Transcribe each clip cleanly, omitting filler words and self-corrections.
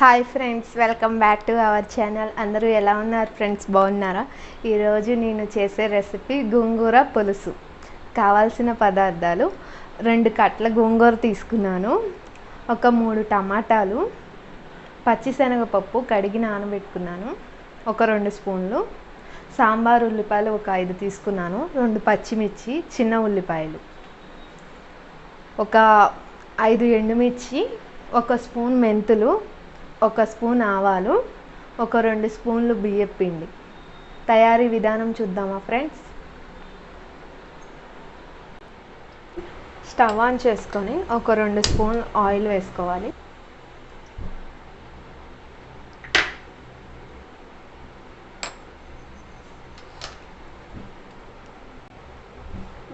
Hi friends, welcome back to our channel. అందరూ ఎలా ఉన్నారు ఫ్రెండ్స్? బాగున్నారా? ఈరోజు నేను చేసే రెసిపీ గోంగూర పులుసు. కావాల్సిన పదార్థాలు: 2 కట్ల గోంగూర తీసుకున్నాను, ఒక 3 టమాటాలు, పచ్చి శనగ పప్పు కడిగి నానబెట్టుకున్నాను, ఒక 2 స్పూన్లు సాంబార్ ఉల్లిపాయలు ఒక 5 తీసుకున్నాను, 2 పచ్చిమిర్చి చిన్న ఉల్లిపాయలు, ఒక 5 ఎండుమిర్చి, 1 స్పూన్ మెంతులు, 1 స్పూన్ ఆవాలు, ఒక 2 స్పూన్లు బియ్యం పిండి. తయారీ విధానం చూద్దామా ఫ్రెండ్స్? స్టవ్ ఆన్ చేసుకొని ఒక 2 స్పూన్ ఆయిల్ వేసుకోవాలి.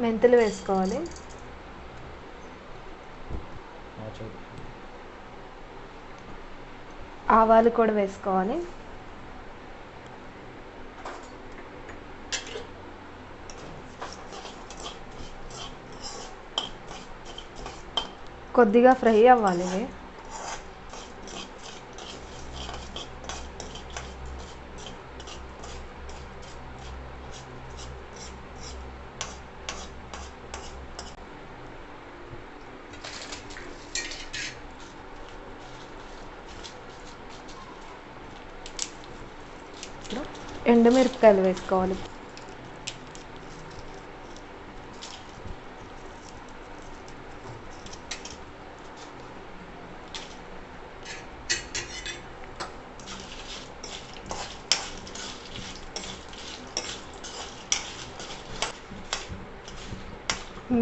మెంతులు వేసుకోవాలి. ఆవాలు కూడా వేసుకోవాలి. కొద్దిగా ఫ్రై అవ్వాలి ఇవి. ఎండుమిరపకాయలు వేసుకోవాలి.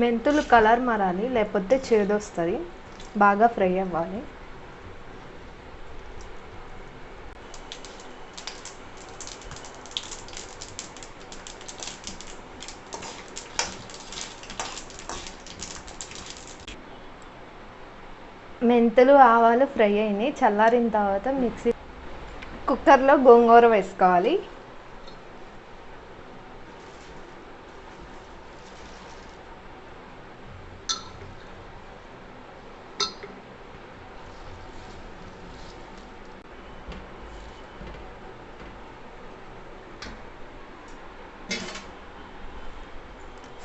మెంతులు కలర్ మారాలి, లేకపోతే చేదొస్తుంది. బాగా ఫ్రై అవ్వాలి. మెంతులు ఆవాలు ఫ్రై అయినాయి. చల్లారిన తర్వాత కుక్కర్లో గోంగూర వేసుకోవాలి.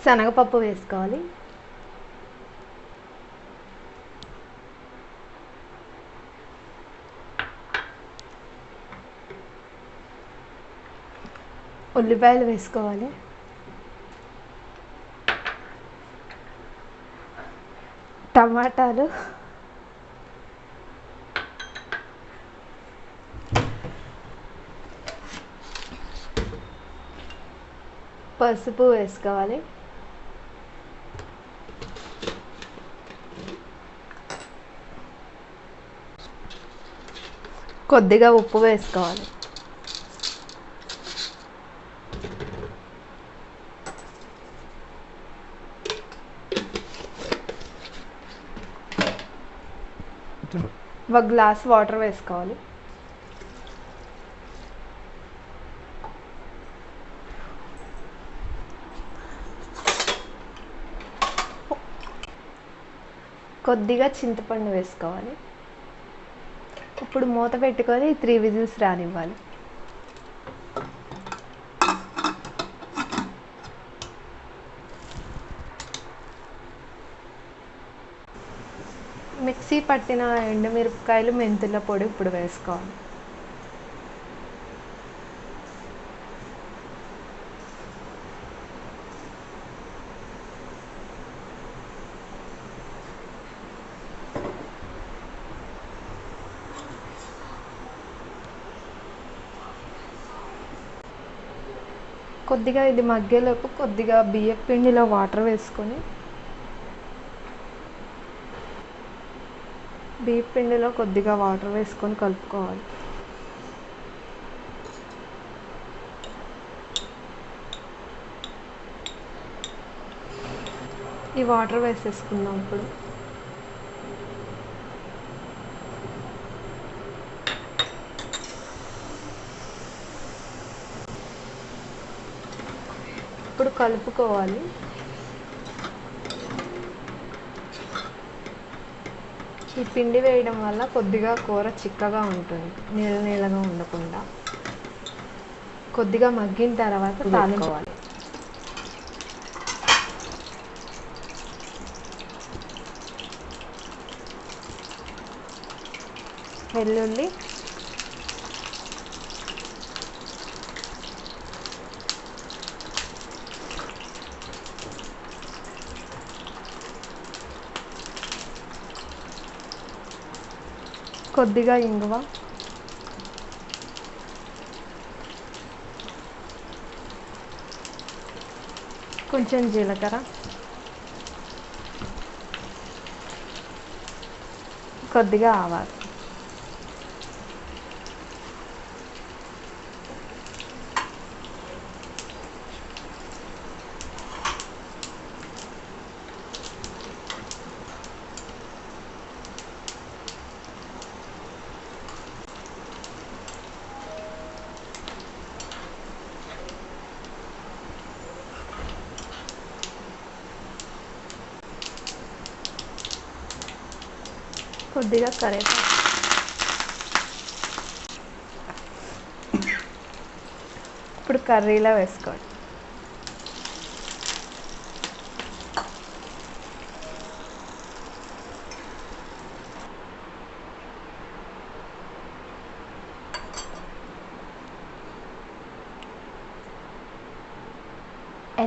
శనగపప్పు వేసుకోవాలి. ఉల్లిపాయలు వేసుకోవాలి. టమాటాలు, పసుపు వేసుకోవాలి. కొద్దిగా ఉప్పు వేసుకోవాలి. ఒక గ్లాస్ వాటర్ వేసుకోవాలి. కొద్దిగా చింతపండు వేసుకోవాలి. ఇప్పుడు మూత పెట్టుకొని 3 విజిల్స్ రానివ్వాలి. మిక్సీ పట్టిన ఎండుమిరపకాయలు మెంతుల పొడి ఇప్పుడు వేసుకోవాలి. కొద్దిగా ఇది మగ్గేలోపు కొద్దిగా బియ్యం పిండిలో వాటర్ వేసుకొని బియ్యం పిండిలో కొద్దిగా వాటర్ వేసుకొని కలుపుకోవాలి. ఈ వాటర్ వేసేసుకుందాం. ఇప్పుడు కలుపుకోవాలి. ఈ పిండి వేయడం వల్ల కొద్దిగా కూర చిక్కగా ఉంటుంది, నీళ్ళ నీళ్ళగా ఉండకుండా. కొద్దిగా మగ్గిన తర్వాత తాలింపుకోవాలి. వెల్లుల్లి, కొద్దిగా ఇంగువ, కొంచెం జీలకర్ర, కొద్దిగా ఆవాలు. కొద్దిగా కరివేపాకు. ఇప్పుడు కర్రీలో వేసుకోండి.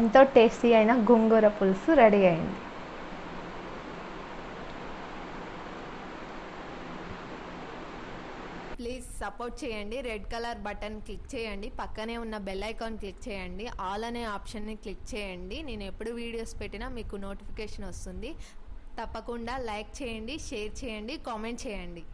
ఎంతో టేస్టీ అయిన గోంగూర పులుసు రెడీ అయింది. ప్లీజ్ సపోర్ట్ చేయండి. రెడ్ కలర్ బటన్ క్లిక్ చేయండి, పక్కనే ఉన్న బెల్ ఐకాన్ క్లిక్ చేయండి, ఆల్ అనే ఆప్షన్ని క్లిక్ చేయండి. నేను ఎప్పుడు వీడియోస్ పెట్టినా మీకు నోటిఫికేషన్ వస్తుంది. తప్పకుండా లైక్ చేయండి, షేర్ చేయండి, కామెంట్ చేయండి.